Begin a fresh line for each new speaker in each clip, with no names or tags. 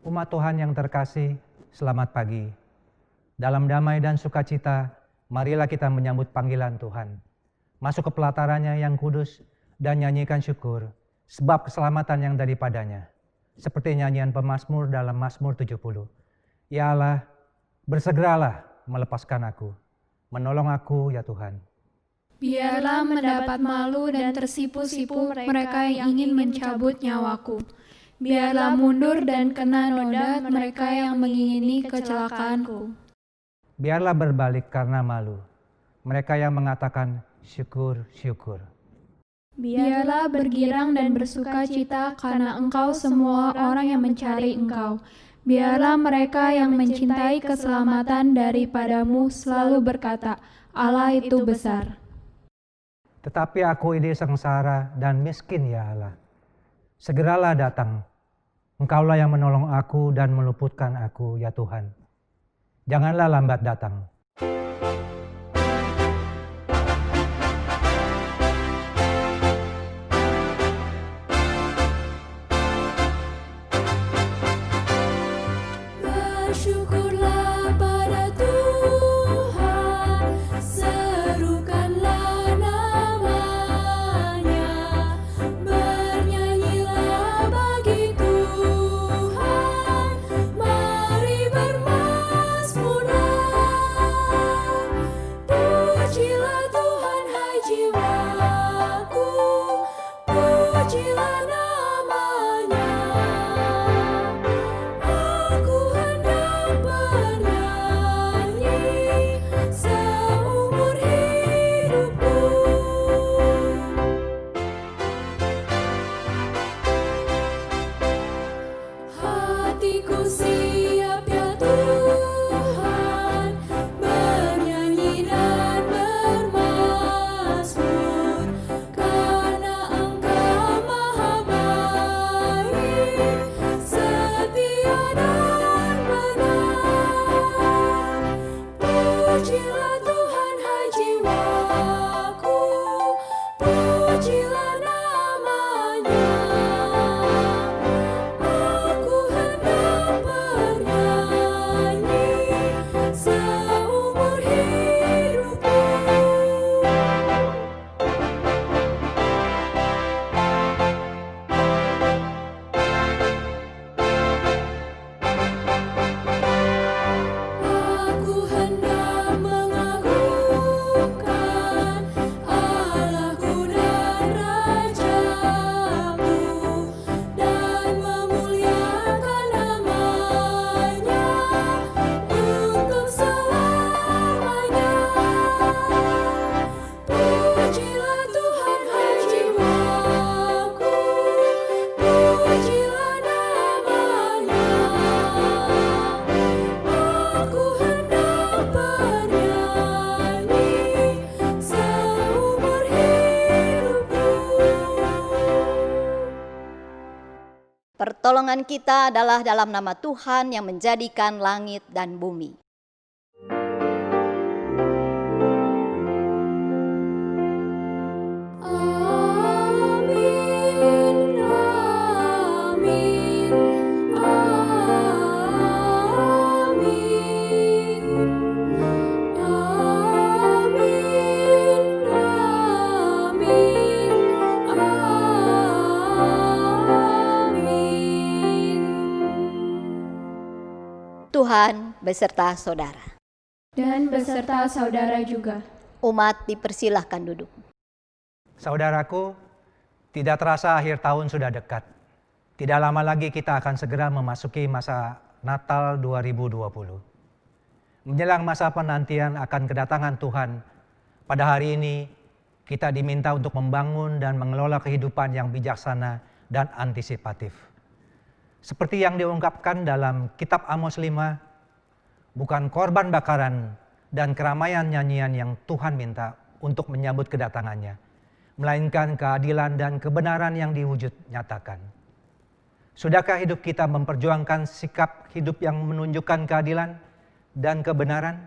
Umat Tuhan yang terkasih, selamat pagi. Dalam damai dan sukacita, marilah kita menyambut panggilan Tuhan. Masuk ke pelatarannya yang kudus dan nyanyikan syukur, sebab keselamatan yang daripadanya. Seperti nyanyian pemazmur dalam Mazmur 70. Ya Allah, bersegeralah melepaskan aku, menolong aku ya Tuhan.
Biarlah mendapat malu dan tersipu-sipu mereka yang ingin mencabut nyawaku. Biarlah mundur dan kena noda mereka yang mengingini kecelakaanku.
Biarlah berbalik karena malu mereka yang mengatakan syukur, syukur.
Biarlah bergirang dan bersuka cita karena Engkau semua orang yang mencari Engkau. Biarlah mereka yang mencintai keselamatan daripadamu selalu berkata, Allah itu besar.
Tetapi aku ini sengsara dan miskin ya Allah. Segeralah datang, Engkaulah yang menolong aku dan meluputkan aku ya Tuhan. Janganlah lambat datang.
Bersyukurlah pada Tuhan, serukanlah namanya, bernyanyilah bagi Tuhan, mari bermazmurlah. Pujilah Tuhan hai jiwaku, pujilah namanya. Aku hendak bernyanyi seumur hidupku. Hatiku siap ya Tuhan, bernyanyi dan bermazmur, karena Engkau maha baik, setia dan benar. Pujilah Tuhan hai jiwaku, pujilah namanya. Aku hendak bernyanyi seumur hidupku. Aku hendak mengagungkan Allahku dan Rajaku, dan memuliakan namanya untuk selamanya. Pujilah Tuhan hai jiwaku, pujilah namanya. Aku hendak bernyanyi seumur hidupku.
Pertolongan kita adalah dalam nama Tuhan yang menjadikan langit dan bumi.
Amin, amin, amin, amin, amin.
Tuhan beserta saudara.
Dan beserta saudara juga.
Umat dipersilahkan duduk.
Saudaraku, tidak terasa akhir tahun sudah dekat. Tidak lama lagi kita akan segera memasuki masa Natal 2020. Menjelang masa penantian akan kedatangan Tuhan, pada hari ini kita diminta untuk membangun dan mengelola kehidupan yang bijaksana dan antisipatif. Seperti yang diungkapkan dalam kitab Amos 5, bukan korban bakaran dan keramaian nyanyian yang Tuhan minta untuk menyambut kedatangannya, melainkan keadilan dan kebenaran yang diwujud nyatakan. Sudahkah hidup kita memperjuangkan sikap hidup yang menunjukkan keadilan dan kebenaran?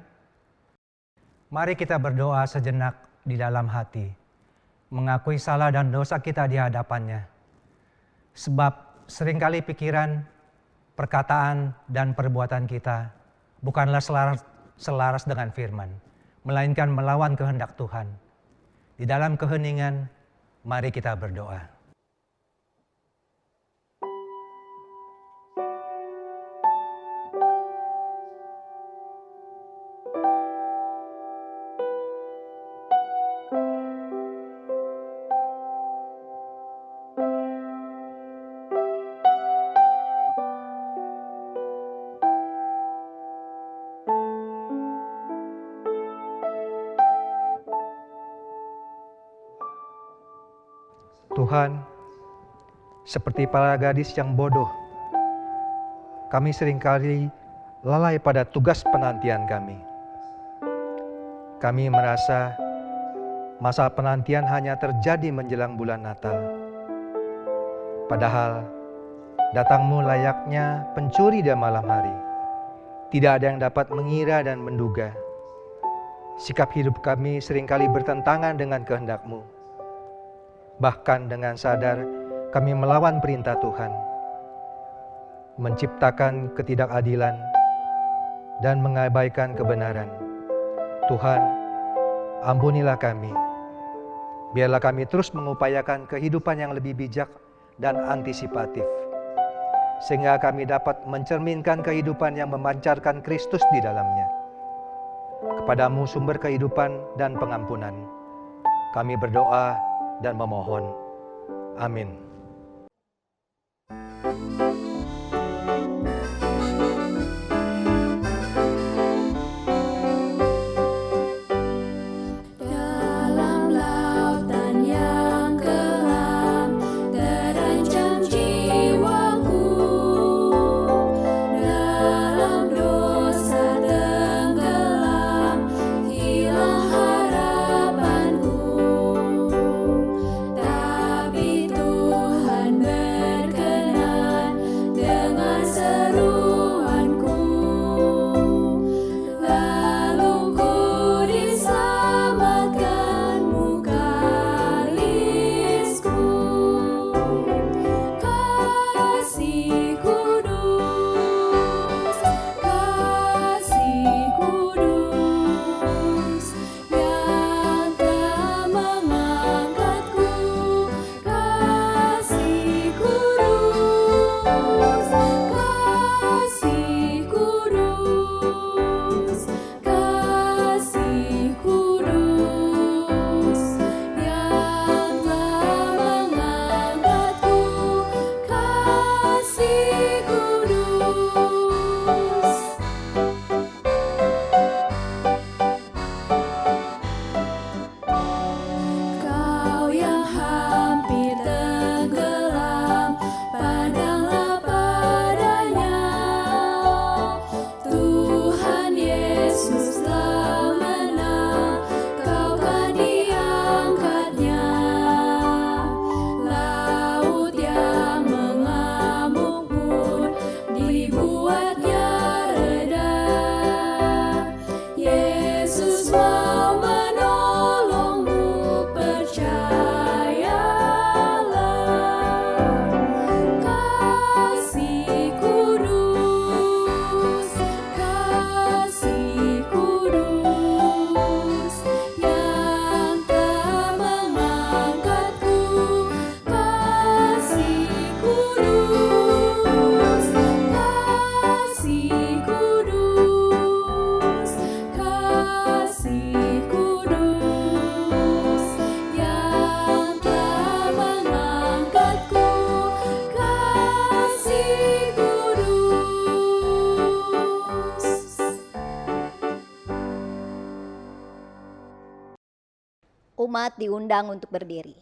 Mari kita berdoa sejenak di dalam hati, mengakui salah dan dosa kita di hadapannya. Sebab seringkali pikiran, perkataan dan perbuatan kita bukanlah selaras dengan firman, melainkan melawan kehendak Tuhan. Di dalam keheningan, mari kita berdoa. Tuhan, seperti para gadis yang bodoh, kami seringkali lalai pada tugas penantian kami. Kami merasa masa penantian hanya terjadi menjelang bulan Natal. Padahal datangmu layaknya pencuri di malam hari. Tidak ada yang dapat mengira dan menduga. Sikap hidup kami seringkali bertentangan dengan kehendak-Mu. Bahkan dengan sadar kami melawan perintah Tuhan, menciptakan ketidakadilan dan mengabaikan kebenaran. Tuhan, ampunilah kami. Biarlah kami terus mengupayakan kehidupan yang lebih bijak dan antisipatif, sehingga kami dapat mencerminkan kehidupan yang memancarkan Kristus di dalamnya. Kepadamu sumber kehidupan dan pengampunan, kami berdoa dan memohon. Amin.
Umat diundang untuk berdiri.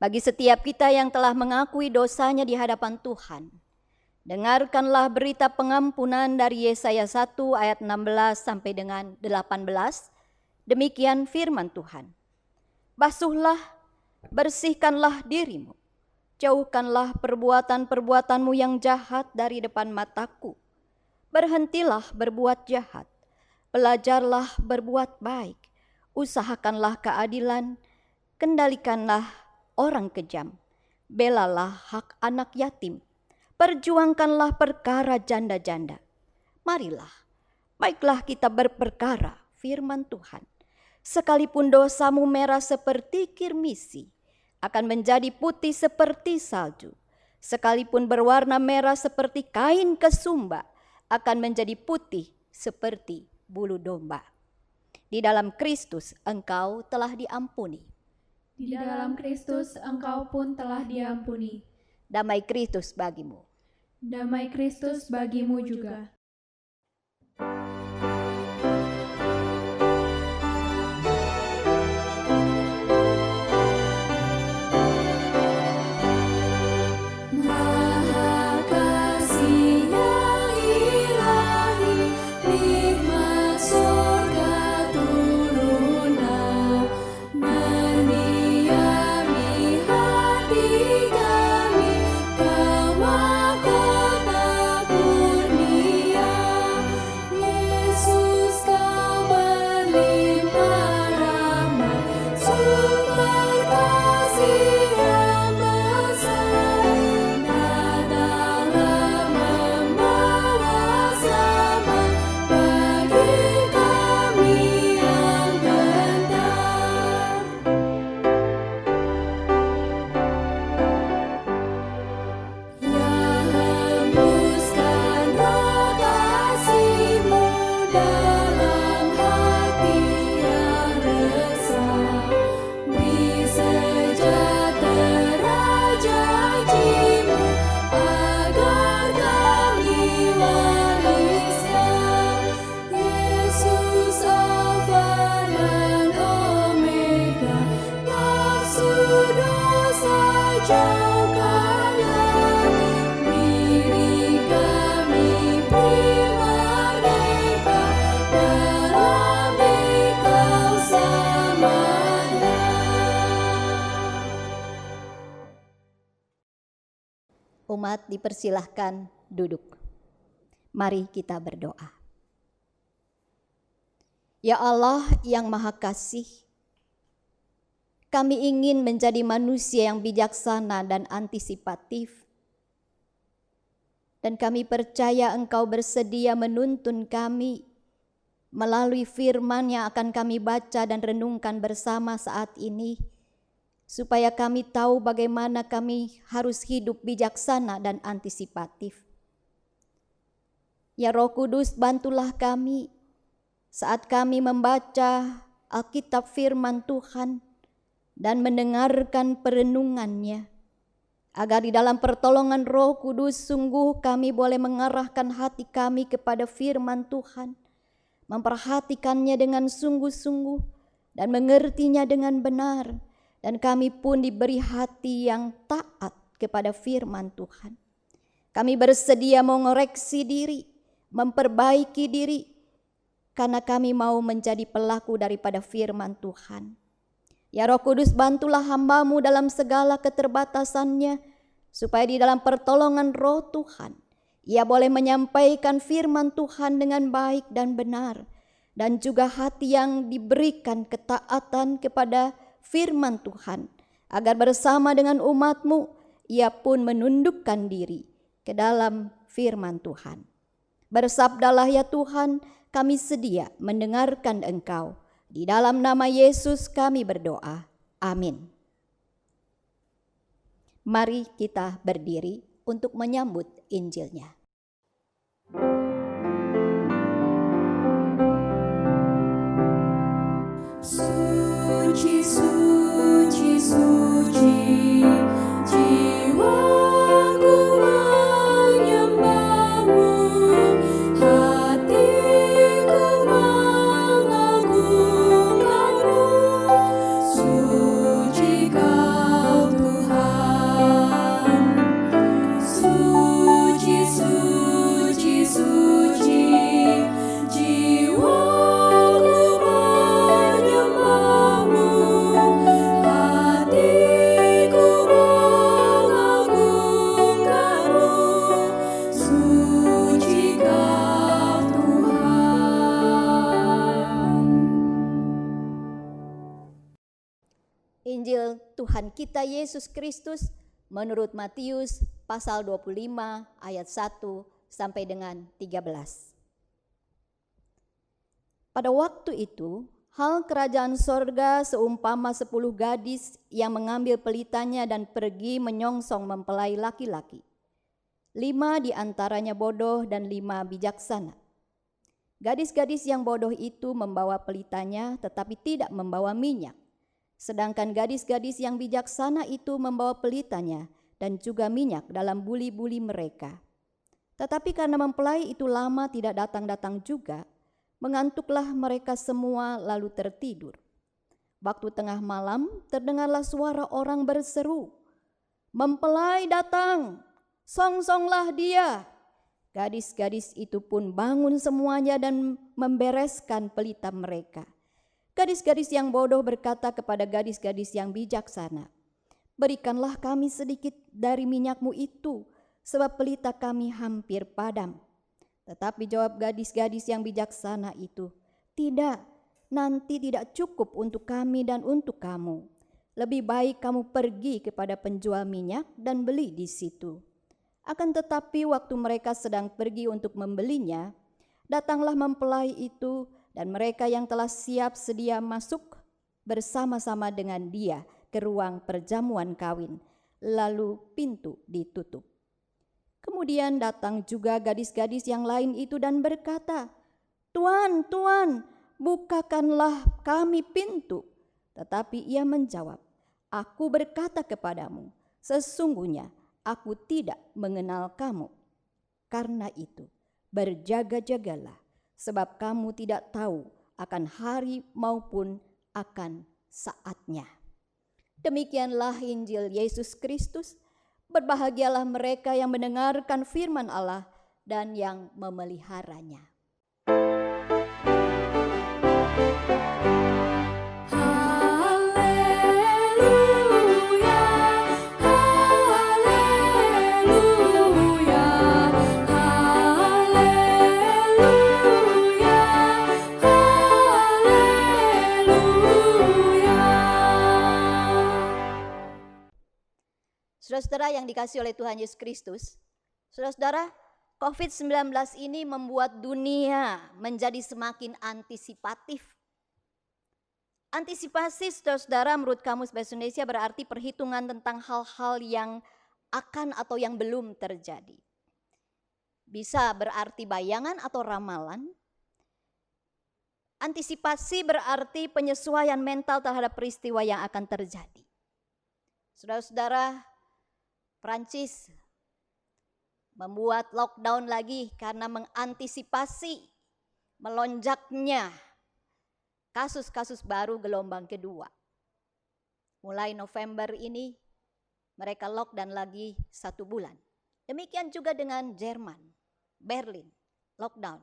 Bagi setiap kita yang telah mengakui dosanya di hadapan Tuhan, dengarkanlah berita pengampunan dari Yesaya 1 ayat 16 sampai dengan 18. Demikian firman Tuhan. Basuhlah, bersihkanlah dirimu. Jauhkanlah perbuatan-perbuatanmu yang jahat dari depan mataku. Berhentilah berbuat jahat. Belajarlah berbuat baik. Usahakanlah keadilan, kendalikanlah orang kejam, belalah hak anak yatim, perjuangkanlah perkara janda-janda. Marilah, baiklah kita berperkara firman Tuhan. Sekalipun dosamu merah seperti kirmisi, akan menjadi putih seperti salju. Sekalipun berwarna merah seperti kain kesumba, akan menjadi putih seperti bulu domba. Di dalam Kristus engkau telah diampuni.
Di dalam Kristus engkau pun telah diampuni.
Damai Kristus bagimu.
Damai Kristus bagimu juga. Maha kasih yang ilahi, nikmat surga turunlah, mendiami hati kami, Kau mahkota kurnia. Yesus, Kau berlimpah rahmat, sumber kasih yang besar. Datanglah membawa selamat bagi kami yang gentar. Ya, hembuskan roh kasih-Mu dalam hati yang resah. Beri sejahtera janji-Mu agar kami wariskan. Yesus, Alfa dan Omega, nafsu dosa jauhkanlah. Beri kami merdeka dalam Dikau samanya.
Umat dipersilahkan duduk. Mari kita berdoa. Ya Allah yang Maha Kasih, kami ingin menjadi manusia yang bijaksana dan antisipatif. Dan kami percaya Engkau bersedia menuntun kami melalui firman yang akan kami baca dan renungkan bersama saat ini, supaya kami tahu bagaimana kami harus hidup bijaksana dan antisipatif. Ya Roh Kudus, bantulah kami saat kami membaca Alkitab firman Tuhan dan mendengarkan perenungannya, agar di dalam pertolongan Roh Kudus sungguh kami boleh mengarahkan hati kami kepada firman Tuhan, memperhatikannya dengan sungguh-sungguh dan mengertinya dengan benar, dan kami pun diberi hati yang taat kepada firman Tuhan. Kami bersedia mengoreksi diri, memperbaiki diri, karena kami mau menjadi pelaku daripada firman Tuhan. Ya Roh Kudus, bantulah hamba-Mu dalam segala keterbatasannya, supaya di dalam pertolongan Roh Tuhan, ia boleh menyampaikan firman Tuhan dengan baik dan benar, dan juga hati yang diberikan ketaatan kepada firman Tuhan, agar bersama dengan umat-Mu, ia pun menundukkan diri ke dalam firman Tuhan. Bersabdalah ya Tuhan, kami sedia mendengarkan Engkau. Di dalam nama Yesus kami berdoa. Amin. Mari kita berdiri untuk menyambut Injilnya.
Suci, suci, suci, jiwaku menyembah-Mu, hatiku mengagungkan-Mu. Suci Kau Tuhan, suci, suci, suci, jiwaku menyembah-Mu, hatiku mengagungkan-Mu. Suci Kau Tuhan.
Injil Tuhan kita Yesus Kristus menurut Matius pasal 25 ayat 1 sampai dengan 13. Pada waktu itu, hal kerajaan sorga seumpama 10 gadis yang mengambil pelitanya dan pergi menyongsong mempelai laki-laki. 5 di antaranya bodoh dan 5 bijaksana. Gadis-gadis yang bodoh itu membawa pelitanya tetapi tidak membawa minyak. Sedangkan gadis-gadis yang bijaksana itu membawa pelitanya dan juga minyak dalam buli-buli mereka. Tetapi karena mempelai itu lama tidak datang-datang juga, mengantuklah mereka semua lalu tertidur. Waktu tengah malam terdengarlah suara orang berseru, "Mempelai datang, songsonglah dia." Gadis-gadis itu pun bangun semuanya dan membereskan pelita mereka. Gadis-gadis yang bodoh berkata kepada gadis-gadis yang bijaksana, "Berikanlah kami sedikit dari minyakmu itu, sebab pelita kami hampir padam." Tetapi jawab gadis-gadis yang bijaksana itu, "Tidak, nanti tidak cukup untuk kami dan untuk kamu. Lebih baik kamu pergi kepada penjual minyak dan beli di situ." Akan tetapi waktu mereka sedang pergi untuk membelinya, datanglah mempelai itu dan mereka yang telah siap sedia masuk bersama-sama dengan dia ke ruang perjamuan kawin, lalu pintu ditutup. Kemudian datang juga gadis-gadis yang lain itu dan berkata, "Tuan, Tuan, bukakanlah kami pintu." Tetapi ia menjawab, "Aku berkata kepadamu, sesungguhnya aku tidak mengenal kamu. Karena itu, berjaga-jagalah, sebab kamu tidak tahu akan hari maupun akan saatnya." Demikianlah Injil Yesus Kristus. Berbahagialah mereka yang mendengarkan firman Allah dan yang memeliharanya. Saudara-saudara yang dikasihi oleh Tuhan Yesus Kristus, saudara-saudara, COVID-19 ini membuat dunia menjadi semakin antisipatif. Antisipasi, saudara-saudara, menurut Kamus Bahasa Indonesia berarti perhitungan tentang hal-hal yang akan atau yang belum terjadi. Bisa berarti bayangan atau ramalan. Antisipasi berarti penyesuaian mental terhadap peristiwa yang akan terjadi. Saudara-saudara, Prancis membuat lockdown lagi karena mengantisipasi melonjaknya kasus-kasus baru gelombang kedua. Mulai November ini mereka lockdown lagi 1 bulan. Demikian juga dengan Jerman, Berlin, lockdown.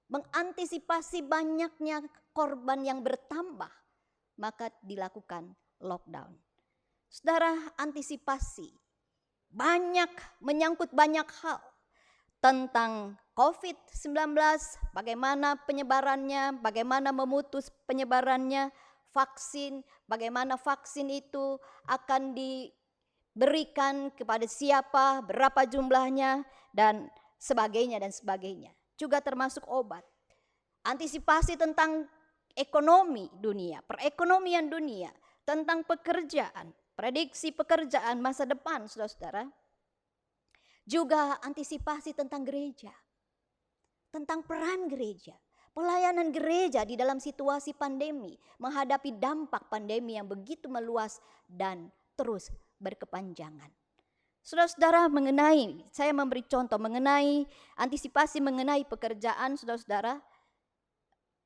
Mengantisipasi banyaknya korban yang bertambah, maka dilakukan lockdown. Saudara, antisipasi banyak menyangkut banyak hal tentang COVID-19, bagaimana penyebarannya, bagaimana memutus penyebarannya, vaksin, bagaimana vaksin itu akan diberikan kepada siapa, berapa jumlahnya, dan sebagainya dan sebagainya. Juga termasuk obat. Antisipasi tentang ekonomi dunia, perekonomian dunia, tentang pekerjaan, prediksi pekerjaan masa depan, saudara-saudara. Juga antisipasi tentang gereja, tentang peran gereja, pelayanan gereja di dalam situasi pandemi, menghadapi dampak pandemi yang begitu meluas dan terus berkepanjangan. Saudara-saudara, saya memberi contoh mengenai antisipasi mengenai pekerjaan, saudara-saudara.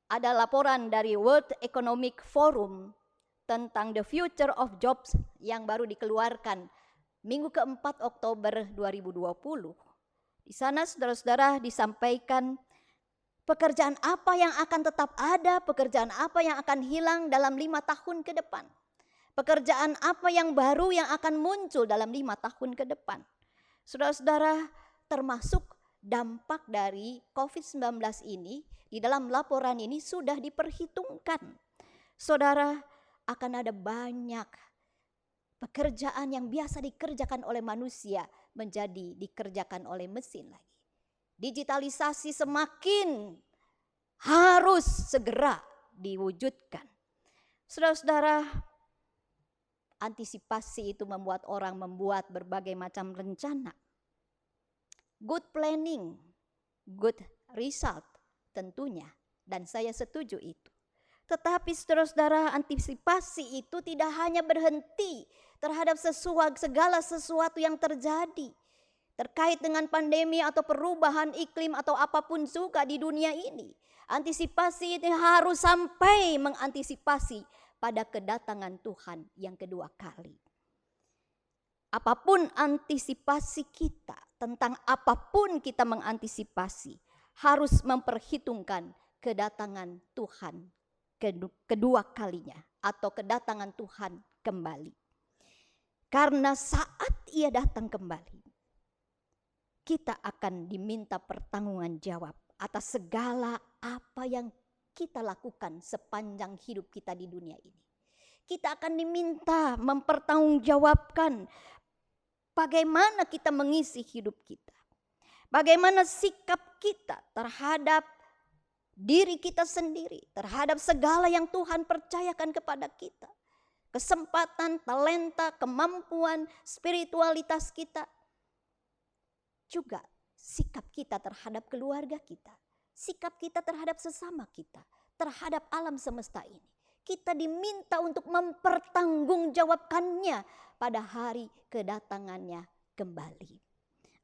Ada laporan dari World Economic Forum tentang the future of jobs yang baru dikeluarkan minggu ke-4 Oktober 2020. Di sana saudara-saudara disampaikan pekerjaan apa yang akan tetap ada, pekerjaan apa yang akan hilang dalam 5 tahun ke depan. Pekerjaan apa yang baru yang akan muncul dalam 5 tahun ke depan. Saudara-saudara, termasuk dampak dari COVID-19 ini di dalam laporan ini sudah diperhitungkan. Saudara, akan ada banyak Pekerjaan yang biasa dikerjakan oleh manusia menjadi dikerjakan oleh mesin lagi. Digitalisasi semakin harus segera diwujudkan. Saudara-saudara, antisipasi itu membuat orang membuat berbagai macam rencana. Good planning, good result tentunya, dan saya setuju itu. Tetapi saudara-saudara, antisipasi itu tidak hanya berhenti terhadap segala sesuatu yang terjadi terkait dengan pandemi atau perubahan iklim atau apapun juga di dunia ini. Antisipasi itu harus sampai mengantisipasi pada kedatangan Tuhan yang kedua kali. Apapun antisipasi kita, tentang apapun kita mengantisipasi, harus memperhitungkan kedatangan Tuhan kedua kalinya atau kedatangan Tuhan kembali. Karena saat Ia datang kembali, kita akan diminta pertanggungan jawab atas segala apa yang kita lakukan sepanjang hidup kita di dunia ini. Kita akan diminta mempertanggungjawabkan bagaimana kita mengisi hidup kita. Bagaimana sikap kita terhadap diri kita sendiri, terhadap segala yang Tuhan percayakan kepada kita. Kesempatan, talenta, kemampuan, spiritualitas kita. Juga sikap kita terhadap keluarga kita. Sikap kita terhadap sesama kita. Terhadap alam semesta ini. Kita diminta untuk mempertanggungjawabkannya pada hari kedatangannya kembali.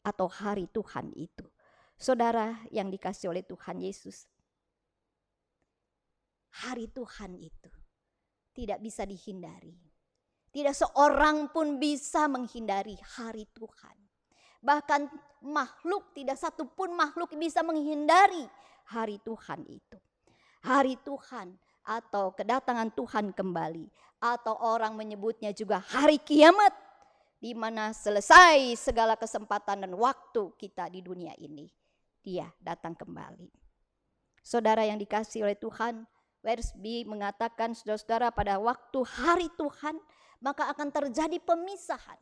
Atau hari Tuhan itu. Saudara yang dikasihi oleh Tuhan Yesus. Hari Tuhan itu tidak bisa dihindari. Tidak seorang pun bisa menghindari hari Tuhan. Bahkan makhluk, tidak satu pun makhluk bisa menghindari hari Tuhan itu. Hari Tuhan atau kedatangan Tuhan kembali. Atau orang menyebutnya juga hari kiamat. Di mana selesai segala kesempatan dan waktu kita di dunia ini. Dia datang kembali. Saudara yang dikasihi oleh Tuhan, Wersby mengatakan saudara-saudara pada waktu hari Tuhan maka akan terjadi pemisahan.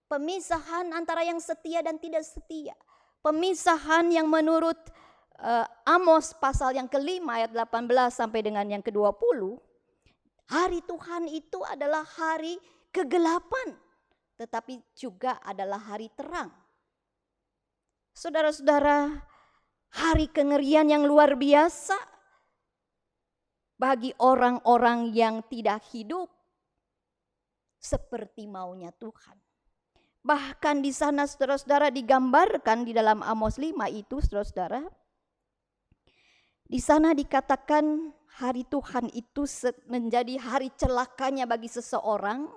Pemisahan antara yang setia dan tidak setia. Pemisahan yang menurut Amos pasal yang kelima ayat 18 sampai dengan yang ke-20. Hari Tuhan itu adalah hari kegelapan. Tetapi juga adalah hari terang. Saudara-saudara, hari kengerian yang luar biasa bagi orang-orang yang tidak hidup seperti maunya Tuhan. Bahkan di sana saudara-saudara digambarkan di dalam Amos 5 itu saudara-saudara. Di sana dikatakan hari Tuhan itu menjadi hari celakanya bagi seseorang.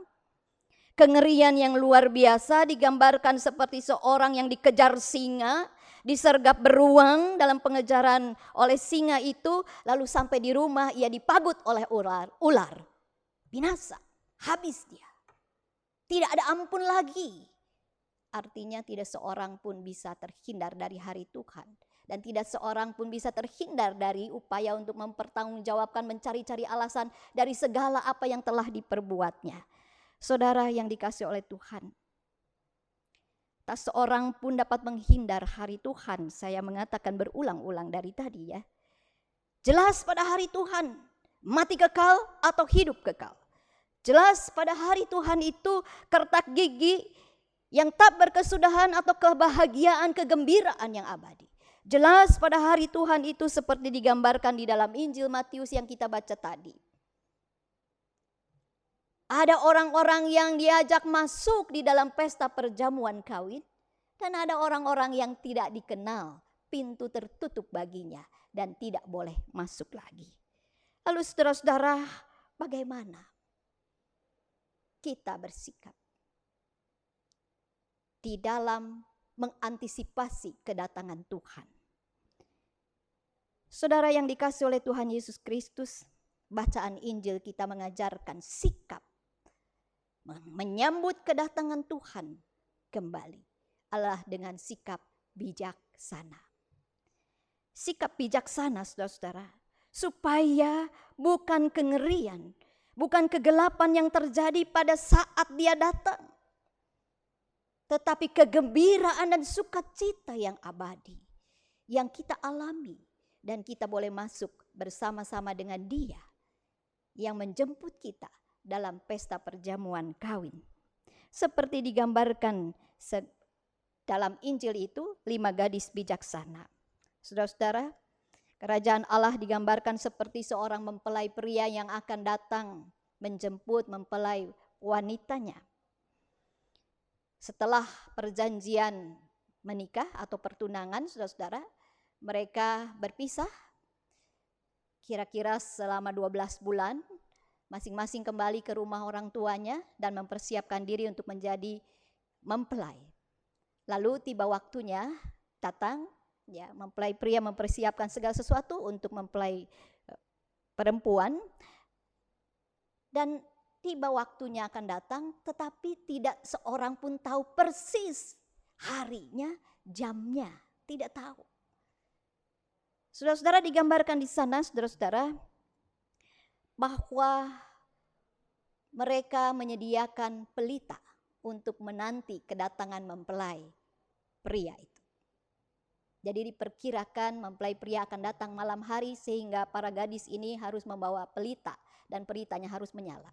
Kengerian yang luar biasa digambarkan seperti seorang yang dikejar singa. Disergap beruang dalam pengejaran oleh singa itu. Lalu sampai di rumah ia dipagut oleh ular. Binasa, habis dia. Tidak ada ampun lagi. Artinya tidak seorang pun bisa terhindar dari hari Tuhan. Dan tidak seorang pun bisa terhindar dari upaya untuk mempertanggungjawabkan, mencari-cari alasan dari segala apa yang telah diperbuatnya. Saudara yang dikasihi oleh Tuhan. Tak seorang pun dapat menghindar hari Tuhan. Saya mengatakan berulang-ulang dari tadi ya. Jelas pada hari Tuhan, mati kekal atau hidup kekal. Jelas pada hari Tuhan itu kertak gigi yang tak berkesudahan atau kebahagiaan, kegembiraan yang abadi. Jelas pada hari Tuhan itu seperti digambarkan di dalam Injil Matius yang kita baca tadi. Ada orang-orang yang diajak masuk di dalam pesta perjamuan kawin. Dan ada orang-orang yang tidak dikenal, pintu tertutup baginya dan tidak boleh masuk lagi. Lalu saudara-saudara, bagaimana kita bersikap di dalam mengantisipasi kedatangan Tuhan? Saudara yang dikasihi oleh Tuhan Yesus Kristus, bacaan Injil kita mengajarkan sikap menyambut kedatangan Tuhan kembali adalah dengan sikap bijaksana. Sikap bijaksana saudara-saudara, supaya bukan kengerian, Bukan kegelapan yang terjadi pada saat dia datang, tetapi kegembiraan dan sukacita yang abadi yang kita alami, dan kita boleh masuk bersama-sama dengan dia yang menjemput kita dalam pesta perjamuan kawin. Seperti digambarkan dalam Injil itu, 5 gadis bijaksana. Saudara-saudara, kerajaan Allah digambarkan seperti seorang mempelai pria yang akan datang menjemput mempelai wanitanya. Setelah perjanjian menikah atau pertunangan, saudara-saudara, mereka berpisah kira-kira selama 12 bulan, masing-masing kembali ke rumah orang tuanya dan mempersiapkan diri untuk menjadi mempelai. Lalu tiba waktunya datang, ya, mempelai pria mempersiapkan segala sesuatu untuk mempelai perempuan, dan tiba waktunya akan datang, tetapi tidak seorang pun tahu persis harinya, jamnya, tidak tahu. Saudara-saudara, digambarkan di sana, saudara-saudara, bahwa mereka menyediakan pelita untuk menanti kedatangan mempelai pria itu. Jadi diperkirakan mempelai pria akan datang malam hari, sehingga para gadis ini harus membawa pelita dan pelitanya harus menyala.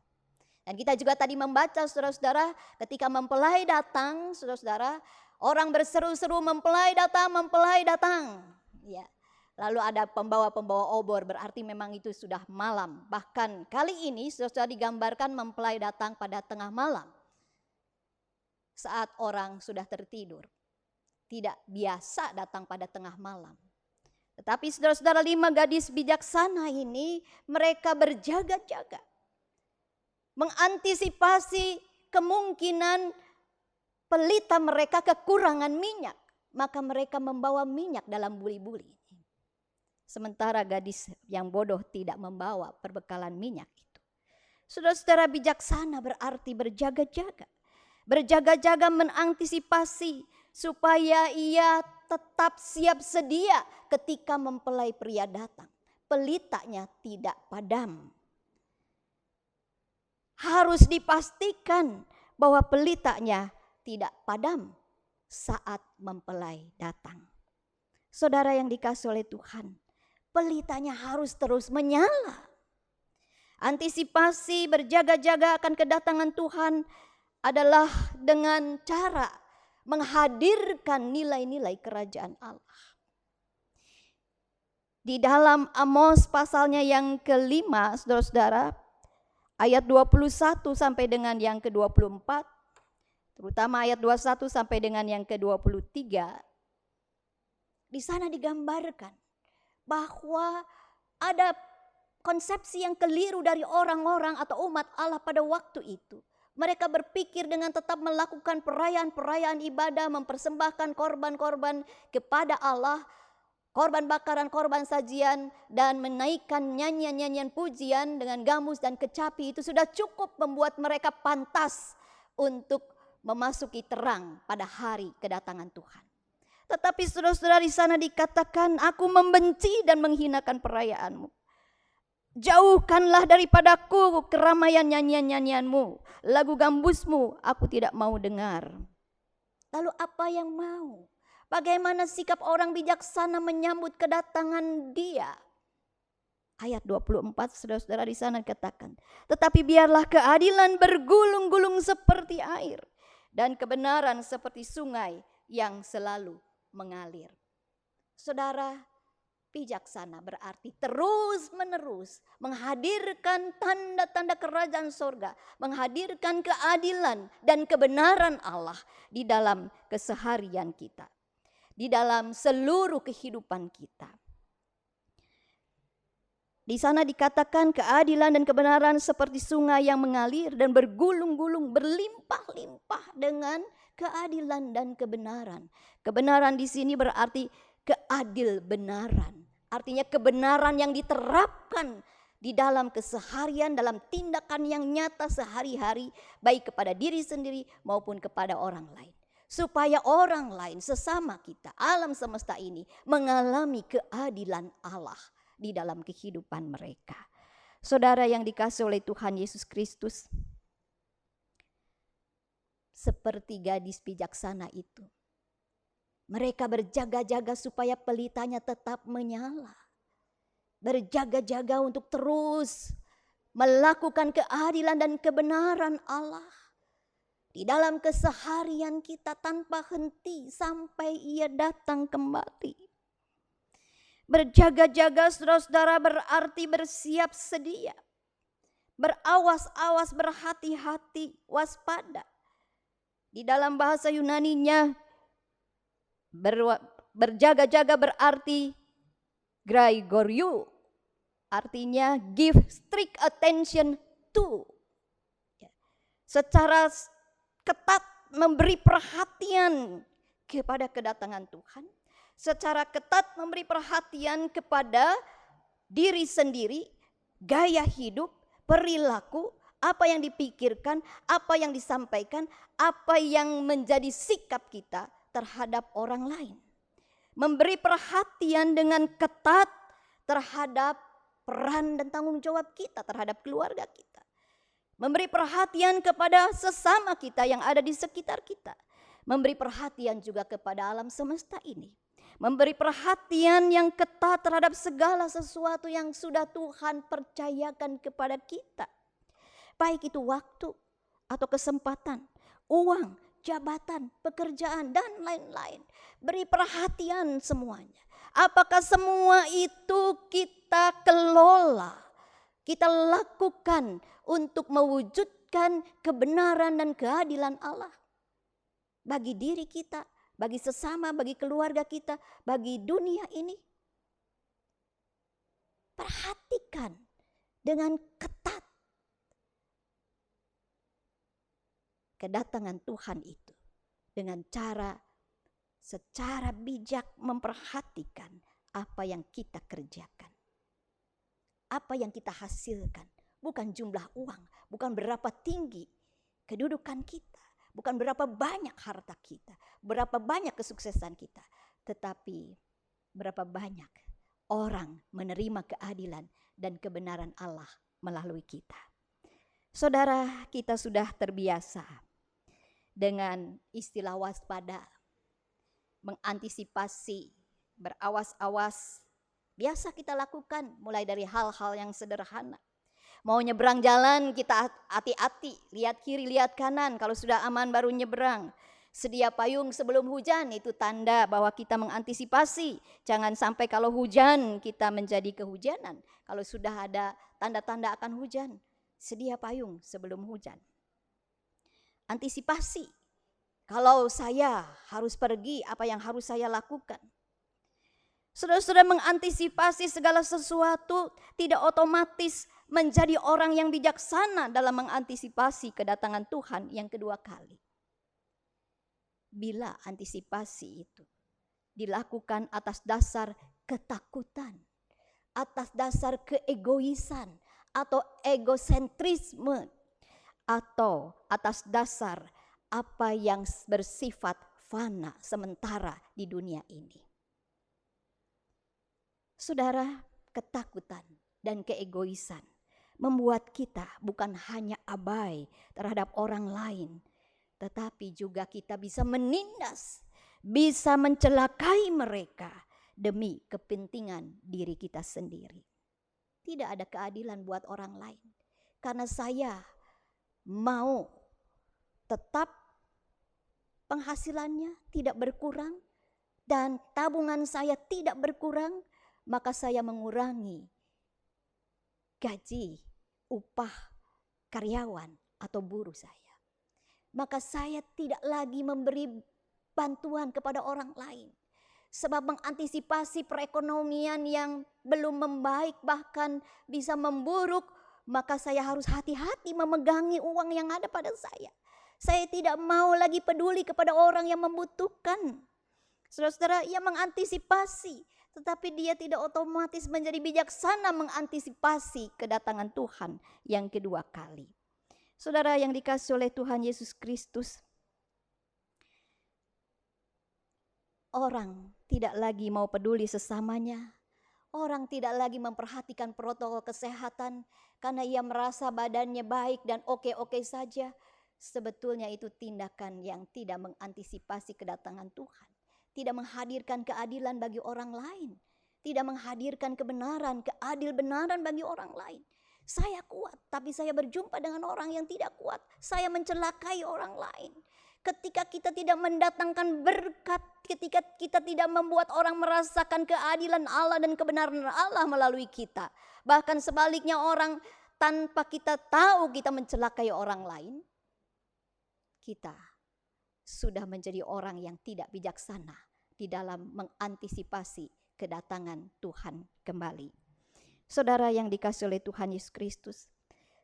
Dan kita juga tadi membaca, saudara-saudara, ketika mempelai datang, saudara-saudara, orang berseru-seru, mempelai datang, mempelai datang. Ya. Lalu ada pembawa-pembawa obor, berarti memang itu sudah malam. Bahkan kali ini saudara digambarkan mempelai datang pada tengah malam, saat orang sudah tertidur. Tidak biasa datang pada tengah malam. Tetapi saudara-saudara, 5 gadis bijaksana ini mereka berjaga-jaga, mengantisipasi kemungkinan pelita mereka kekurangan minyak. Maka mereka membawa minyak dalam buli-buli. Sementara gadis yang bodoh tidak membawa perbekalan minyak itu. Saudara-saudara, bijaksana berarti berjaga-jaga. Berjaga-jaga mengantisipasi supaya ia tetap siap sedia ketika mempelai pria datang. Pelitanya tidak padam. Harus dipastikan bahwa pelitanya tidak padam saat mempelai datang. Saudara yang dikasihi oleh Tuhan, pelitanya harus terus menyala. Antisipasi berjaga-jaga akan kedatangan Tuhan adalah dengan cara menghadirkan nilai-nilai kerajaan Allah. Di dalam Amos pasalnya yang kelima, saudara-saudara, ayat 21 sampai dengan yang ke-24, terutama ayat 21 sampai dengan yang ke-23, di sana digambarkan bahwa ada konsepsi yang keliru dari orang-orang atau umat Allah pada waktu itu. Mereka berpikir dengan tetap melakukan perayaan-perayaan ibadah, mempersembahkan korban-korban kepada Allah, korban bakaran, korban sajian, dan menaikkan nyanyian-nyanyian pujian dengan gamus dan kecapi. Itu sudah cukup membuat mereka pantas untuk memasuki terang pada hari kedatangan Tuhan. Tetapi saudara-saudara, di sana dikatakan, aku membenci dan menghinakan perayaanmu. Jauhkanlah daripadaku keramaian nyanyian-nyanyianmu, lagu gambusmu aku tidak mau dengar. Lalu apa yang mau? Bagaimana sikap orang bijaksana menyambut kedatangan dia? Ayat 24, saudara-saudara, di sana dikatakan, tetapi biarlah keadilan bergulung-gulung seperti air, dan kebenaran seperti sungai yang selalu mengalir. Saudara, bijaksana berarti terus-menerus menghadirkan tanda-tanda kerajaan sorga, menghadirkan keadilan dan kebenaran Allah di dalam keseharian kita, di dalam seluruh kehidupan kita. Di sana dikatakan keadilan dan kebenaran seperti sungai yang mengalir dan bergulung-gulung, berlimpah-limpah dengan keadilan dan kebenaran. Kebenaran di sini berarti keadil benaran. Artinya kebenaran yang diterapkan di dalam keseharian, dalam tindakan yang nyata sehari-hari, baik kepada diri sendiri maupun kepada orang lain. Supaya orang lain, sesama kita, alam semesta ini mengalami keadilan Allah di dalam kehidupan mereka. Saudara yang dikasihi oleh Tuhan Yesus Kristus, seperti gadis bijaksana itu, mereka berjaga-jaga supaya pelitanya tetap menyala. Berjaga-jaga untuk terus melakukan keadilan dan kebenaran Allah di dalam keseharian kita tanpa henti sampai Ia datang kembali. Berjaga-jaga, saudara-saudara, berarti bersiap sedia, berawas-awas, berhati-hati, waspada. Di dalam bahasa Yunaninya, berjaga-jaga berarti Graigorio, artinya give strict attention to. Secara ketat memberi perhatian kepada kedatangan Tuhan, secara ketat memberi perhatian kepada diri sendiri, gaya hidup, perilaku, apa yang dipikirkan, apa yang disampaikan, apa yang menjadi sikap kita terhadap orang lain. Memberi perhatian dengan ketat terhadap peran dan tanggung jawab kita terhadap keluarga kita. Memberi perhatian kepada sesama kita yang ada di sekitar kita. Memberi perhatian juga kepada alam semesta ini. Memberi perhatian yang ketat terhadap segala sesuatu yang sudah Tuhan percayakan kepada kita. Baik itu waktu atau kesempatan, uang, jabatan, pekerjaan, dan lain-lain. Beri perhatian semuanya. Apakah semua itu kita kelola, kita lakukan untuk mewujudkan kebenaran dan keadilan Allah bagi diri kita, bagi sesama, bagi keluarga kita, bagi dunia ini? Perhatikan dengan ketat kedatangan Tuhan itu dengan cara secara bijak memperhatikan apa yang kita kerjakan, apa yang kita hasilkan. Bukan jumlah uang, bukan berapa tinggi kedudukan kita, bukan berapa banyak harta kita, berapa banyak kesuksesan kita, tetapi berapa banyak orang menerima keadilan dan kebenaran Allah melalui kita. Saudara, kita sudah terbiasa dengan istilah waspada, mengantisipasi, berawas-awas. Biasa kita lakukan mulai dari hal-hal yang sederhana. Mau nyebrang jalan kita hati-hati, lihat kiri, lihat kanan. Kalau sudah aman baru nyebrang. Sedia payung sebelum hujan, itu tanda bahwa kita mengantisipasi. Jangan sampai kalau hujan kita menjadi kehujanan. Kalau sudah ada tanda-tanda akan hujan, sedia payung sebelum hujan. Antisipasi. Kalau saya harus pergi, apa yang harus saya lakukan? Saudara-saudara, mengantisipasi segala sesuatu tidak otomatis menjadi orang yang bijaksana dalam mengantisipasi kedatangan Tuhan yang kedua kali. Bila antisipasi itu dilakukan atas dasar ketakutan, atas dasar keegoisan atau egosentrisme, atau atas dasar apa yang bersifat fana sementara di dunia ini. Saudara, ketakutan dan keegoisan membuat kita bukan hanya abai terhadap orang lain, tetapi juga kita bisa menindas, bisa mencelakai mereka demi kepentingan diri kita sendiri. Tidak ada keadilan buat orang lain. Karena saya mau tetap penghasilannya tidak berkurang dan tabungan saya tidak berkurang, maka saya mengurangi gaji, upah karyawan atau buruh saya. Maka saya tidak lagi memberi bantuan kepada orang lain. Sebab mengantisipasi perekonomian yang belum membaik bahkan bisa memburuk, maka saya harus hati-hati memegangi uang yang ada pada saya. Saya tidak mau lagi peduli kepada orang yang membutuhkan. Saudara-saudara, ia mengantisipasi, tetapi dia tidak otomatis menjadi bijaksana mengantisipasi kedatangan Tuhan yang kedua kali. Saudara yang dikasihi oleh Tuhan Yesus Kristus, orang tidak lagi mau peduli sesamanya. Orang tidak lagi memperhatikan protokol kesehatan karena ia merasa badannya baik dan oke-oke saja. Sebetulnya itu tindakan yang tidak mengantisipasi kedatangan Tuhan. Tidak menghadirkan keadilan bagi orang lain. Tidak menghadirkan kebenaran, keadil-benaran bagi orang lain. Saya kuat, tapi saya berjumpa dengan orang yang tidak kuat. Saya mencelakai orang lain. Ketika kita tidak mendatangkan berkat, ketika kita tidak membuat orang merasakan keadilan Allah dan kebenaran Allah melalui kita. Bahkan sebaliknya orang tanpa kita tahu kita mencelakai orang lain. Kita sudah menjadi orang yang tidak bijaksana di dalam mengantisipasi kedatangan Tuhan kembali. Saudara yang dikasihi oleh Tuhan Yesus Kristus,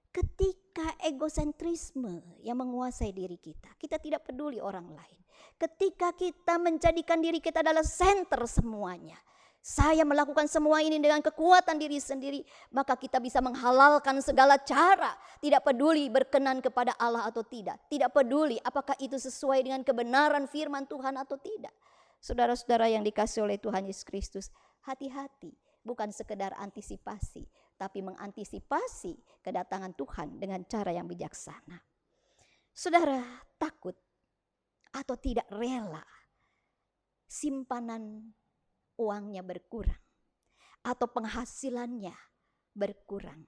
ketika egosentrisme yang menguasai diri kita, kita tidak peduli orang lain. Ketika kita menjadikan diri kita adalah senter semuanya, saya melakukan semua ini dengan kekuatan diri sendiri, maka kita bisa menghalalkan segala cara. Tidak peduli berkenan kepada Allah atau tidak. Tidak peduli apakah itu sesuai dengan kebenaran firman Tuhan atau tidak. Saudara-saudara yang dikasihi oleh Tuhan Yesus Kristus, hati-hati. Bukan sekedar antisipasi, tapi mengantisipasi kedatangan Tuhan dengan cara yang bijaksana. Saudara takut atau tidak rela simpanan uangnya berkurang, atau penghasilannya berkurang,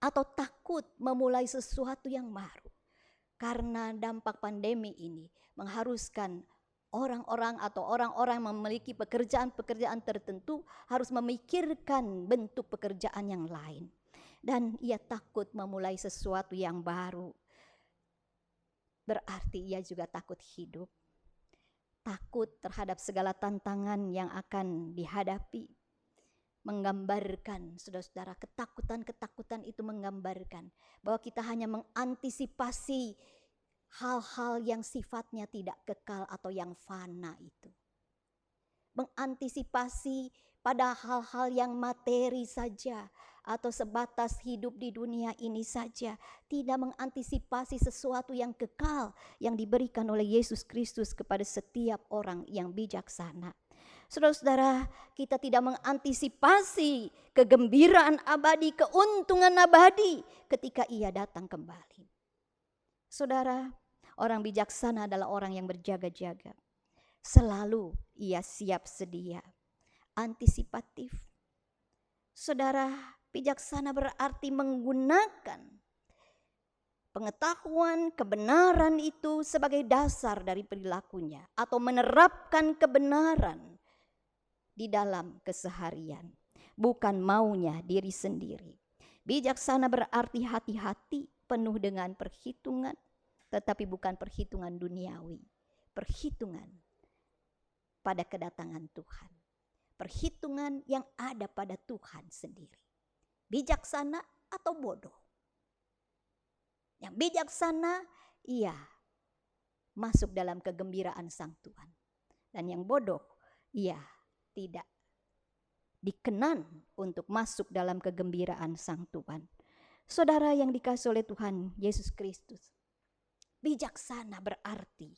atau takut memulai sesuatu yang baru karena dampak pandemi ini mengharuskan orang-orang atau orang-orang yang memiliki pekerjaan-pekerjaan tertentu harus memikirkan bentuk pekerjaan yang lain, dan ia takut memulai sesuatu yang baru. Berarti ia juga takut hidup. Takut terhadap segala tantangan yang akan dihadapi. Menggambarkan, saudara-saudara, ketakutan-ketakutan itu menggambarkan bahwa kita hanya mengantisipasi hal-hal yang sifatnya tidak kekal atau yang fana itu. Mengantisipasi pada hal-hal yang materi saja atau sebatas hidup di dunia ini saja. Tidak mengantisipasi sesuatu yang kekal yang diberikan oleh Yesus Kristus kepada setiap orang yang bijaksana. Saudara-saudara, kita tidak mengantisipasi kegembiraan abadi, keuntungan abadi ketika ia datang kembali. Saudara, orang bijaksana adalah orang yang berjaga-jaga. Selalu ia siap sedia, antisipatif. Saudara, bijaksana berarti menggunakan pengetahuan kebenaran itu sebagai dasar dari perilakunya, atau menerapkan kebenaran di dalam keseharian, bukan maunya diri sendiri. Bijaksana berarti hati-hati, penuh dengan perhitungan, tetapi bukan perhitungan duniawi, perhitungan pada kedatangan Tuhan, perhitungan yang ada pada Tuhan sendiri. Bijaksana atau bodoh? Yang bijaksana, ia masuk dalam kegembiraan Sang Tuhan, dan yang bodoh, ia tidak dikenan untuk masuk dalam kegembiraan Sang Tuhan. Saudara yang dikasihi oleh Tuhan Yesus Kristus, bijaksana berarti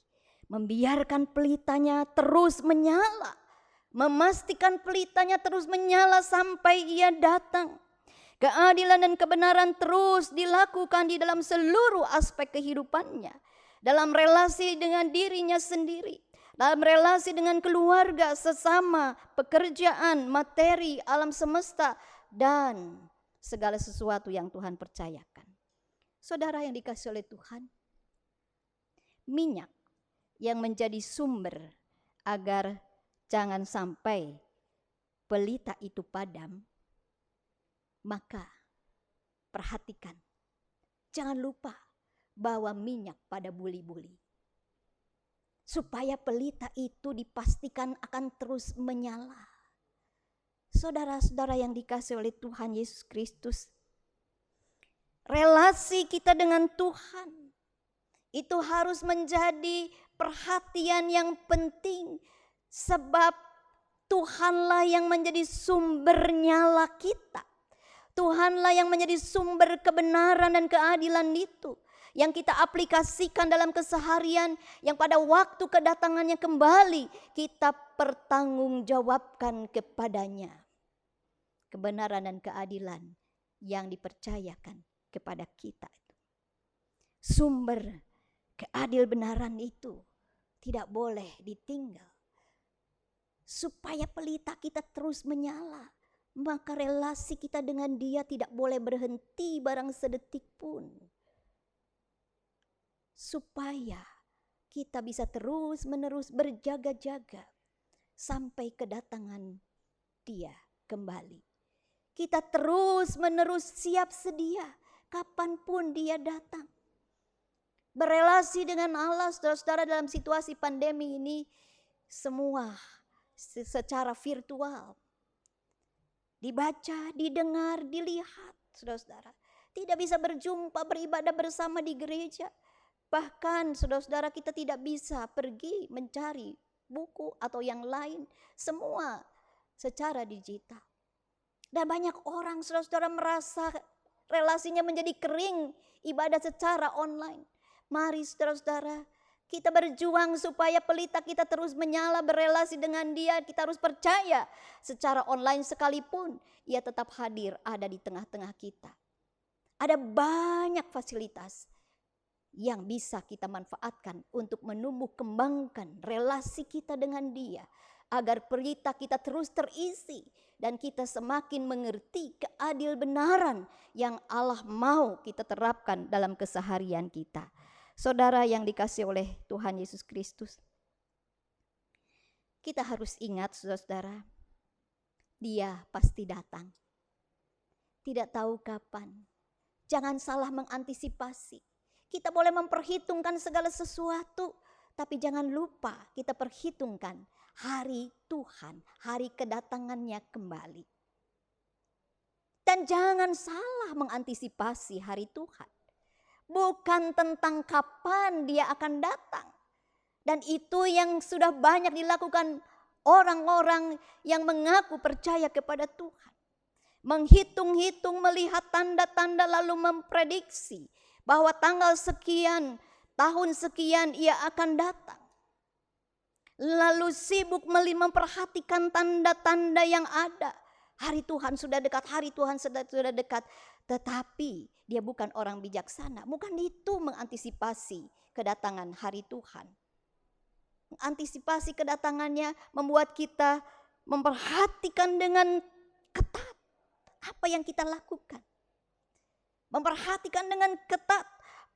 membiarkan pelitanya terus menyala, memastikan pelitanya terus menyala sampai ia datang. Keadilan dan kebenaran terus dilakukan di dalam seluruh aspek kehidupannya, dalam relasi dengan dirinya sendiri, dalam relasi dengan keluarga, sesama, pekerjaan, materi, alam semesta, dan segala sesuatu yang Tuhan percayakan. Saudara yang dikasihi oleh Tuhan, minyak yang menjadi sumber agar jangan sampai pelita itu padam, maka perhatikan, jangan lupa bawa minyak pada buli-buli, supaya pelita itu dipastikan akan terus menyala. Saudara-saudara yang dikasihi oleh Tuhan Yesus Kristus, relasi kita dengan Tuhan itu harus menjadi perhatian yang penting, sebab Tuhanlah yang menjadi sumber nyala kita. Tuhanlah yang menjadi sumber kebenaran dan keadilan itu, yang kita aplikasikan dalam keseharian, yang pada waktu kedatangannya kembali kita pertanggungjawabkan kepadanya. kebenaran dan keadilan yang dipercayakan kepada kita. Sumber keadil benaran itu tidak boleh ditinggal. Supaya pelita kita terus menyala, maka relasi kita dengan Dia tidak boleh berhenti barang sedetik pun. Supaya kita bisa terus-menerus berjaga-jaga sampai kedatangan Dia kembali. Kita terus-menerus siap sedia kapanpun Dia datang. Berelasi dengan Allah, saudara-saudara, dalam situasi pandemi ini semua secara virtual. Dibaca, didengar, dilihat, saudara-saudara. Tidak bisa berjumpa, beribadah bersama di gereja. Bahkan saudara-saudara, kita tidak bisa pergi mencari buku atau yang lain. Semua secara digital. Dan banyak orang, saudara-saudara, merasa relasinya menjadi kering, ibadah secara online. Mari saudara-saudara, kita berjuang supaya pelita kita terus menyala, berelasi dengan Dia. Kita harus percaya secara online sekalipun Ia tetap hadir, ada di tengah-tengah kita. Ada banyak fasilitas yang bisa kita manfaatkan untuk menumbuh kembangkan relasi kita dengan Dia. Agar pelita kita terus terisi dan kita semakin mengerti keadil benaran yang Allah mau kita terapkan dalam keseharian kita. Saudara yang dikasihi oleh Tuhan Yesus Kristus, kita harus ingat saudara-saudara, Dia pasti datang. Tidak tahu kapan. Jangan salah mengantisipasi. Kita boleh memperhitungkan segala sesuatu, tapi jangan lupa kita perhitungkan hari Tuhan, hari kedatangannya kembali. Dan jangan salah mengantisipasi hari Tuhan. Bukan tentang kapan Dia akan datang. Dan itu yang sudah banyak dilakukan orang-orang yang mengaku percaya kepada Tuhan. Menghitung-hitung, melihat tanda-tanda lalu memprediksi bahwa tanggal sekian, tahun sekian Ia akan datang. Lalu sibuk memperhatikan tanda-tanda yang ada. Hari Tuhan sudah dekat, hari Tuhan sudah dekat. Tetapi dia bukan orang bijaksana. Bukan itu mengantisipasi kedatangan hari Tuhan. Mengantisipasi kedatangannya membuat kita memperhatikan dengan ketat apa yang kita lakukan. Memperhatikan dengan ketat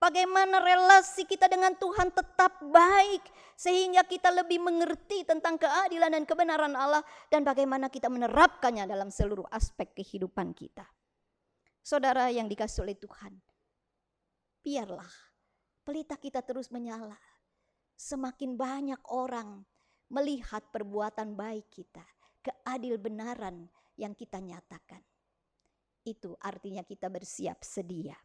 bagaimana relasi kita dengan Tuhan tetap baik. Sehingga kita lebih mengerti tentang keadilan dan kebenaran Allah. Dan bagaimana kita menerapkannya dalam seluruh aspek kehidupan kita. Saudara yang dikasihi oleh Tuhan, biarlah pelita kita terus menyala. Semakin banyak orang melihat perbuatan baik kita, keadil benaran yang kita nyatakan. Itu artinya kita bersiap sedia.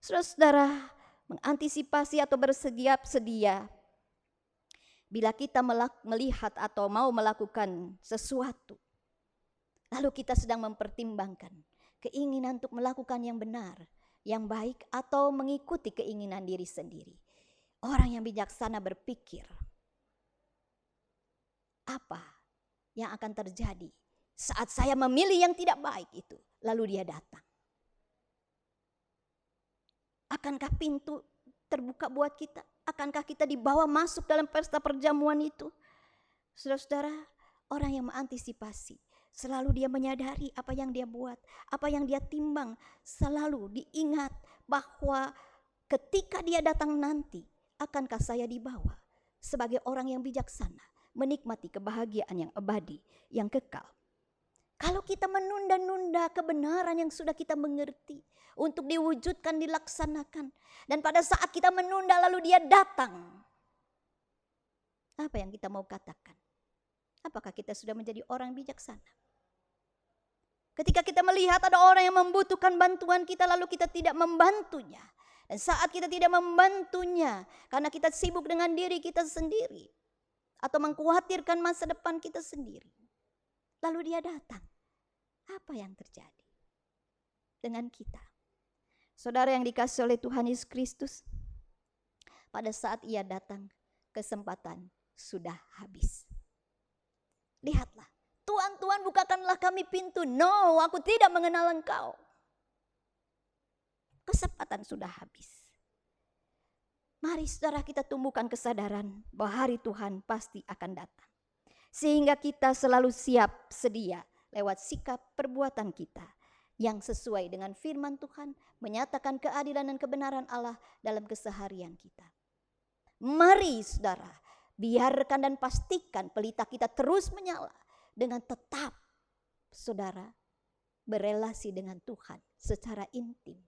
Saudara-saudara, mengantisipasi atau bersiap sedia. Bila kita melihat atau mau melakukan sesuatu, lalu kita sedang mempertimbangkan keinginan untuk melakukan yang benar, yang baik, atau mengikuti keinginan diri sendiri. Orang yang bijaksana berpikir, apa yang akan terjadi saat saya memilih yang tidak baik itu, lalu dia datang. Akankah pintu terbuka buat kita? Akankah kita dibawa masuk dalam pesta perjamuan itu? Saudara-saudara, orang yang mengantisipasi, selalu dia menyadari apa yang dia buat, apa yang dia timbang. Selalu diingat bahwa ketika dia datang nanti, akankah saya dibawa sebagai orang yang bijaksana, menikmati kebahagiaan yang abadi, yang kekal. Kalau kita menunda-nunda kebenaran yang sudah kita mengerti untuk diwujudkan, dilaksanakan. Dan pada saat kita menunda lalu dia datang. Apa yang kita mau katakan? Apakah kita sudah menjadi orang bijaksana? Ketika kita melihat ada orang yang membutuhkan bantuan kita lalu kita tidak membantunya. Dan saat kita tidak membantunya karena kita sibuk dengan diri kita sendiri. Atau mengkhawatirkan masa depan kita sendiri. Lalu dia datang. Apa yang terjadi dengan kita? Saudara yang dikasihi oleh Tuhan Yesus Kristus, pada saat ia datang, kesempatan sudah habis. Lihatlah, Tuhan bukakanlah kami pintu. No, aku tidak mengenal Engkau. Kesempatan sudah habis. Mari saudara kita tumbuhkan kesadaran bahwa hari Tuhan pasti akan datang. Sehingga kita selalu siap sedia lewat sikap perbuatan kita yang sesuai dengan firman Tuhan, menyatakan keadilan dan kebenaran Allah dalam keseharian kita. Mari saudara, biarkan dan pastikan pelita kita terus menyala dengan tetap saudara berelasi dengan Tuhan secara intim,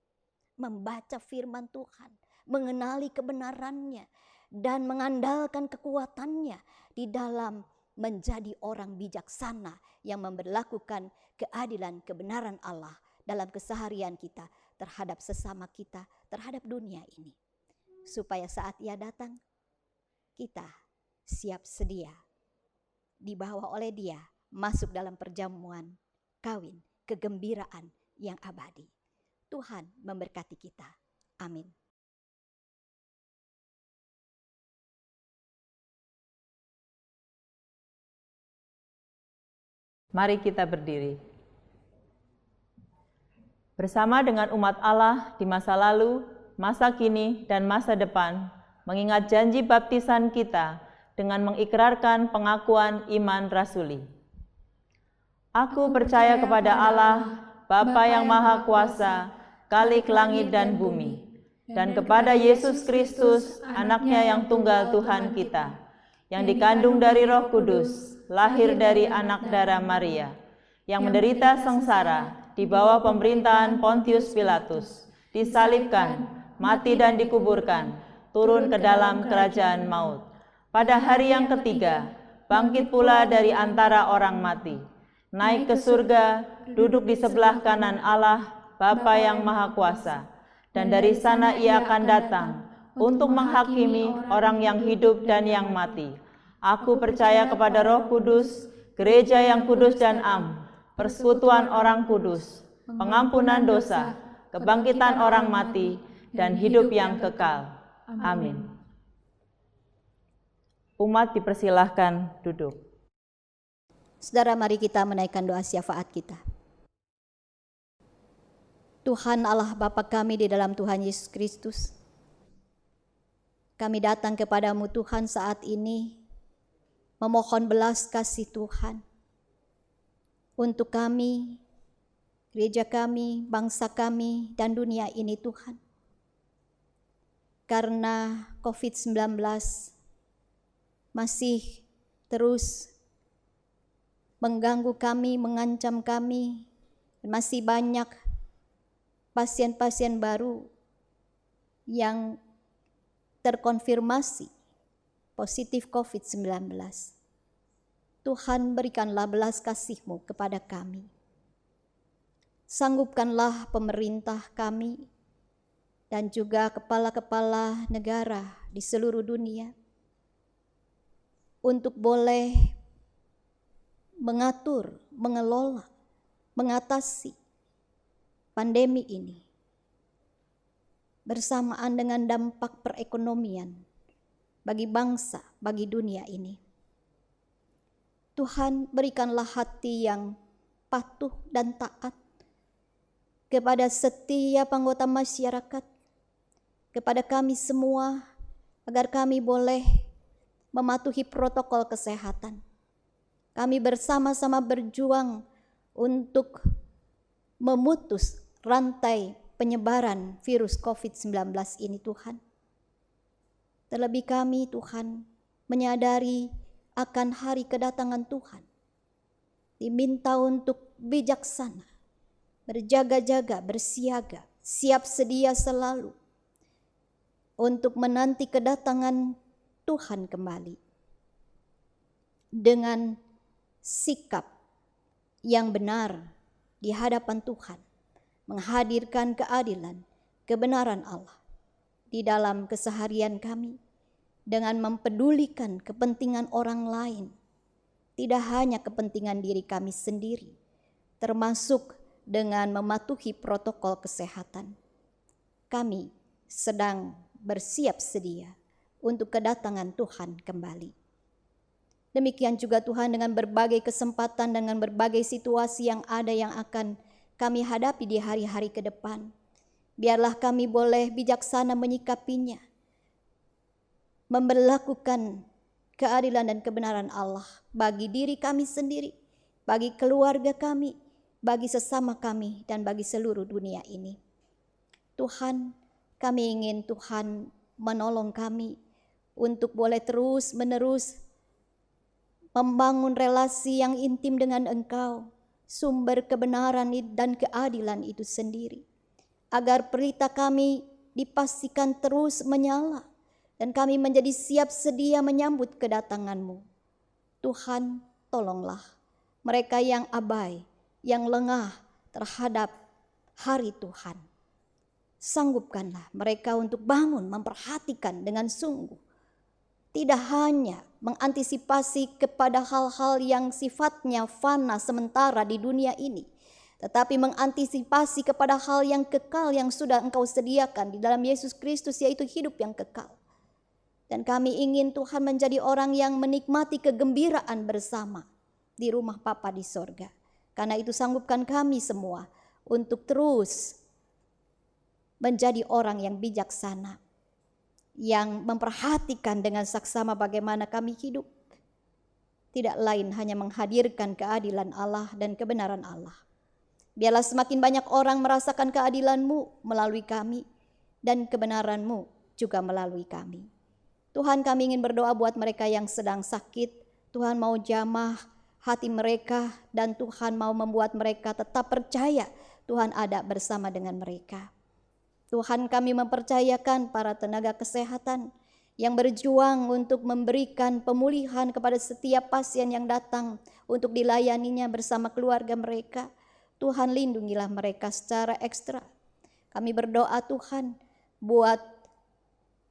membaca firman Tuhan, mengenali kebenarannya, dan mengandalkan kekuatannya di dalam menjadi orang bijaksana yang memberlakukan keadilan kebenaran Allah dalam keseharian kita terhadap sesama kita, terhadap dunia ini. Supaya saat Ia datang, kita siap sedia dibawa oleh Dia masuk dalam perjamuan kawin kegembiraan yang abadi. Tuhan memberkati kita. Amin.
Mari kita berdiri. Bersama dengan umat Allah di masa lalu, masa kini, dan masa depan, mengingat janji baptisan kita dengan mengikrarkan pengakuan iman rasuli. Aku percaya kepada Allah, Bapa yang Maha Kuasa, Khalik langit dan bumi, dan kepada Yesus Kristus, Anaknya yang tunggal Tuhan kita, yang dikandung dari Roh Kudus, lahir dari anak darah Maria, yang menderita sengsara di bawah pemerintahan Pontius Pilatus, disalibkan, mati dan dikuburkan, turun ke dalam kerajaan maut. Pada hari yang ketiga, bangkit pula dari antara orang mati, naik ke surga, duduk di sebelah kanan Allah, Bapa yang Maha Kuasa, dan dari sana Ia akan datang untuk menghakimi orang yang hidup dan yang mati. Aku percaya kepada Roh Kudus, gereja yang kudus dan am, persekutuan orang kudus, pengampunan dosa, kebangkitan orang mati, dan hidup yang kekal. Amin. Umat dipersilahkan duduk.
Saudara, mari kita menaikkan doa syafaat kita. Tuhan Allah Bapa kami di dalam Tuhan Yesus Kristus, kami datang kepadamu Tuhan saat ini, memohon belas kasih Tuhan untuk kami, gereja kami, bangsa kami, dan dunia ini Tuhan. Karena COVID-19 masih terus mengganggu kami, mengancam kami, dan masih banyak pasien-pasien baru yang terkonfirmasi positif COVID-19. Tuhan, berikanlah belas kasih-Mu kepada kami. Sanggupkanlah pemerintah kami dan juga kepala-kepala negara di seluruh dunia untuk boleh mengatur, mengelola, mengatasi pandemi ini bersamaan dengan dampak perekonomian bagi bangsa, bagi dunia ini. Tuhan, berikanlah hati yang patuh dan taat kepada setiap anggota masyarakat, kepada kami semua, agar kami boleh mematuhi protokol kesehatan. Kami bersama-sama berjuang untuk memutus rantai penyebaran virus COVID-19 ini Tuhan. Terlebih kami Tuhan menyadari akan hari kedatangan Tuhan. Diminta untuk bijaksana, berjaga-jaga, bersiaga, siap sedia selalu untuk menanti kedatangan Tuhan kembali. Dengan sikap yang benar di hadapan Tuhan, menghadirkan keadilan, kebenaran Allah di dalam keseharian kami, dengan mempedulikan kepentingan orang lain, tidak hanya kepentingan diri kami sendiri, termasuk dengan mematuhi protokol kesehatan. Kami sedang bersiap sedia untuk kedatangan Tuhan kembali. Demikian juga Tuhan dengan berbagai kesempatan, dengan berbagai situasi yang ada yang akan kami hadapi di hari-hari ke depan. Biarlah kami boleh bijaksana menyikapinya, memberlakukan keadilan dan kebenaran Allah bagi diri kami sendiri, bagi keluarga kami, bagi sesama kami, dan bagi seluruh dunia ini. Tuhan, kami ingin Tuhan menolong kami untuk boleh terus-menerus membangun relasi yang intim dengan Engkau, sumber kebenaran dan keadilan itu sendiri. Agar pelita kami dipastikan terus menyala dan kami menjadi siap sedia menyambut kedatangan-Mu. Tuhan, tolonglah mereka yang abai, yang lengah terhadap hari Tuhan. Sanggupkanlah mereka untuk bangun memperhatikan dengan sungguh. Tidak hanya mengantisipasi kepada hal-hal yang sifatnya fana sementara di dunia ini, tetapi mengantisipasi kepada hal yang kekal yang sudah Engkau sediakan di dalam Yesus Kristus, yaitu hidup yang kekal. Dan kami ingin Tuhan menjadi orang yang menikmati kegembiraan bersama di rumah Bapa di sorga. Karena itu sanggupkan kami semua untuk terus menjadi orang yang bijaksana, yang memperhatikan dengan saksama bagaimana kami hidup. Tidak lain hanya menghadirkan keadilan Allah dan kebenaran Allah. Biarlah semakin banyak orang merasakan keadilan-Mu melalui kami dan kebenaran-Mu juga melalui kami. Tuhan, kami ingin berdoa buat mereka yang sedang sakit. Tuhan mau jamah hati mereka dan Tuhan mau membuat mereka tetap percaya Tuhan ada bersama dengan mereka. Tuhan, kami mempercayakan para tenaga kesehatan yang berjuang untuk memberikan pemulihan kepada setiap pasien yang datang untuk dilayaninya bersama keluarga mereka. Tuhan, lindungilah mereka secara ekstra. Kami berdoa Tuhan buat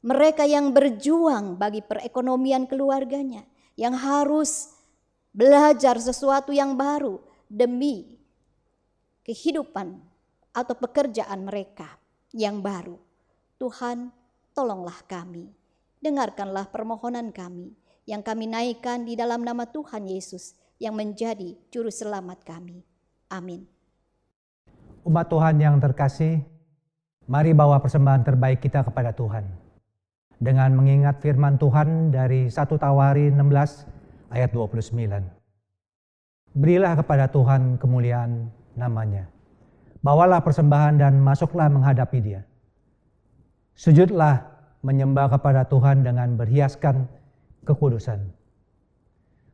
mereka yang berjuang bagi perekonomian keluarganya, yang harus belajar sesuatu yang baru demi kehidupan atau pekerjaan mereka yang baru. Tuhan, tolonglah kami. Dengarkanlah permohonan kami yang kami naikkan di dalam nama Tuhan Yesus yang menjadi juru selamat kami. Amin.
Umat Tuhan yang terkasih, mari bawa persembahan terbaik kita kepada Tuhan. Dengan mengingat firman Tuhan dari 1 Tawari 16 ayat 29. Berilah kepada Tuhan kemuliaan namanya. Bawalah persembahan dan masuklah menghadapi Dia. Sujudlah menyembah kepada Tuhan dengan berhiaskan kekudusan.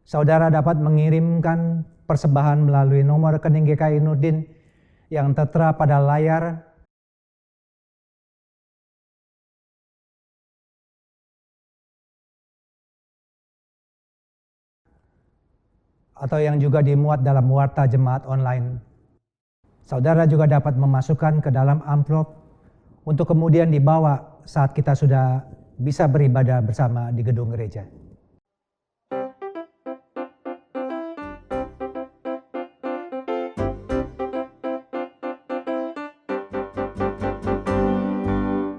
Saudara dapat mengirimkan persembahan melalui nomor rekening GKI Nurdin yang tertera pada layar atau yang juga dimuat dalam warta jemaat online. Saudara juga dapat memasukkan ke dalam amplop untuk kemudian dibawa saat kita sudah bisa beribadah bersama di gedung gereja.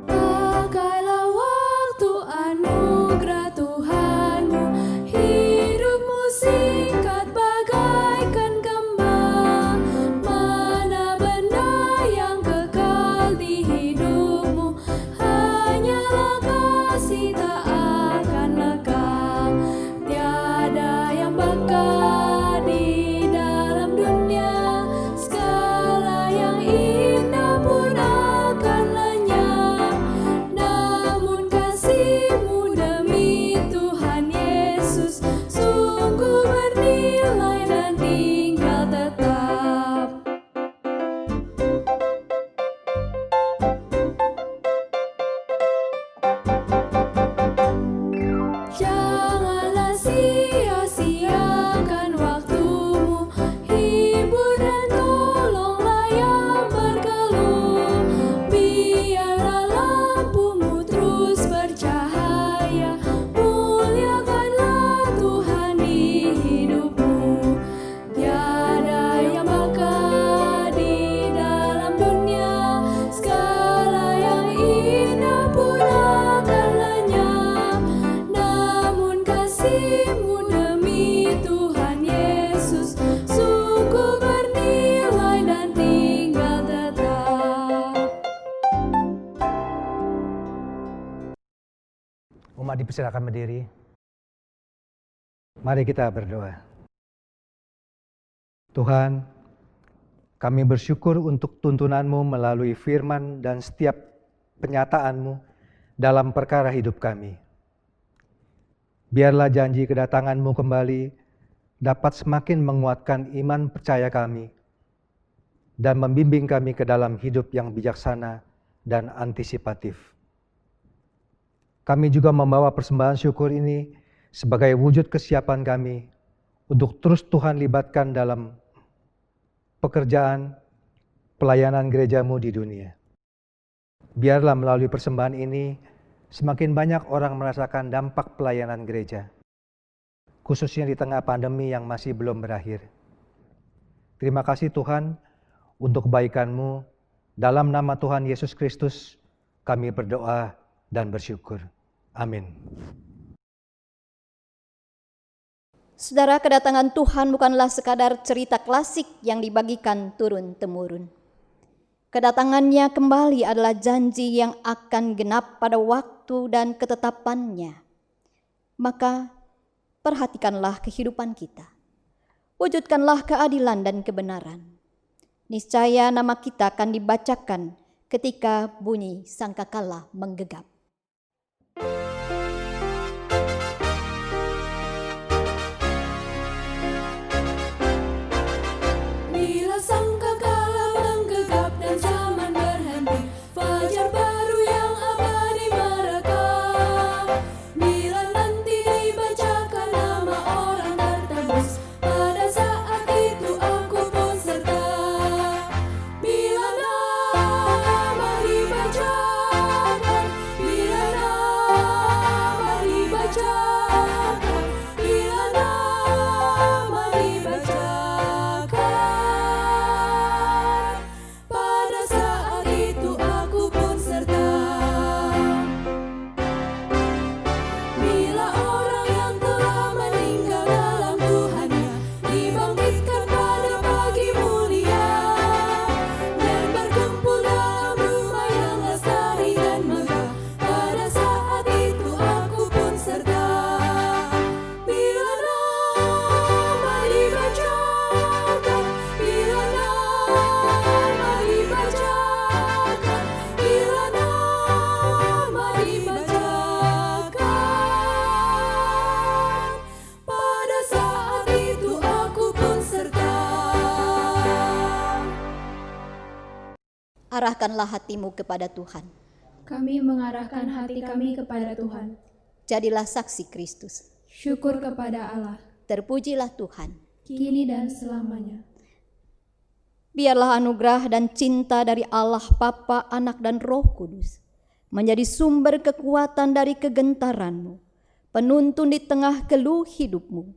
Pakailah waktu anugerah Tuhanmu, hidupmu singkat bagaikan gembala. Mana benda yang kekal di hidupmu, hanyalah kasih tak akan lekang.
dipersilakan berdiri. Mari kita berdoa. Tuhan, kami bersyukur untuk tuntunan-Mu melalui firman dan setiap penyataan-Mu dalam perkara hidup kami. Biarlah janji kedatangan-Mu kembali dapat semakin menguatkan iman percaya kami dan membimbing kami ke dalam hidup yang bijaksana dan antisipatif. Kami juga membawa persembahan syukur ini sebagai wujud kesiapan kami untuk terus Tuhan libatkan dalam pekerjaan pelayanan gereja-Mu di dunia. Biarlah melalui persembahan ini semakin banyak orang merasakan dampak pelayanan gereja, khususnya di tengah pandemi yang masih belum berakhir. Terima kasih Tuhan untuk kebaikan-Mu. Dalam nama Tuhan Yesus Kristus kami berdoa dan bersyukur. Amin.
Saudara, kedatangan Tuhan bukanlah sekadar cerita klasik yang dibagikan turun-temurun. Kedatangannya kembali adalah janji yang akan genap pada waktu dan ketetapannya. Maka perhatikanlah kehidupan kita. Wujudkanlah keadilan dan kebenaran. Niscaya nama kita akan dibacakan ketika bunyi sangkakala menggegap.
Bila sangkakala menggegap dan zaman berhenti, fajar baru yang abadi merekam. Bila nanti dibacakan nama orang tertebus, pada saat itu aku pun serta. Bila nama dibacakan, bila nama dibacakan, bila nama dibacakan, pada saat itu aku pun serta. Bila orang yang telah meninggal dalam Tuhannya dibangkitkan pada pagi mulia dan berkumpul dalam rumah yang lestari dan megah, pada saat itu aku pun serta. Bila nama dibacakan, bila nama dibacakan, bila nama dibacakan, pada saat itu aku pun serta.
Arahkanlah hatimu kepada Tuhan.
Kami mengarahkan hati kami kepada Tuhan.
Jadilah saksi Kristus.
Syukur kepada Allah,
Terpujilah Tuhan.
kini dan selamanya.
Biarlah anugerah dan cinta dari Allah Bapa, Anak, dan Roh Kudus menjadi sumber kekuatan dari kegentaranmu, penuntun di tengah keluh hidupmu,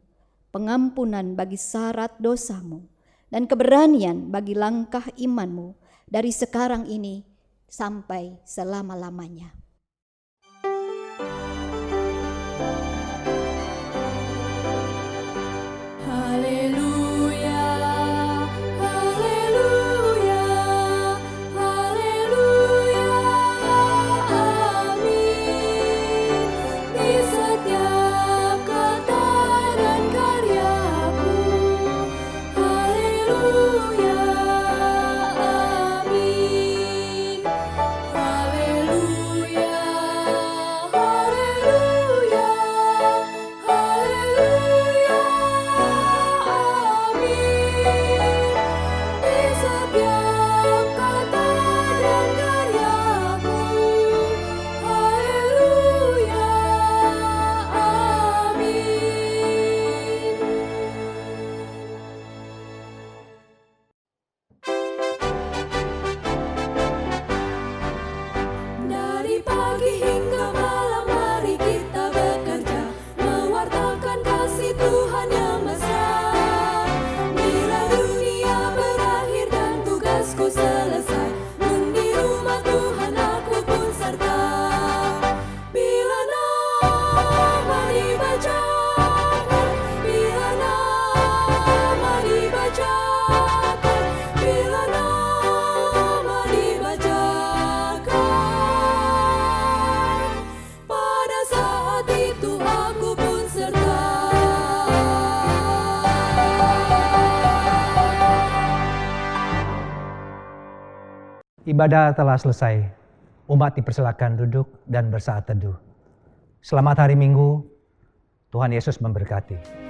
pengampunan bagi syarat dosamu, dan keberanian bagi langkah imanmu dari sekarang ini sampai selama-lamanya.
Haleluya, haleluya, haleluya, amin. Di setiap kata dan karyaku, haleluya, amin. Haleluya, haleluya,
Ibadah telah selesai. Umat dipersilakan duduk dan bersaat teduh. Selamat hari Minggu. Tuhan Yesus memberkati.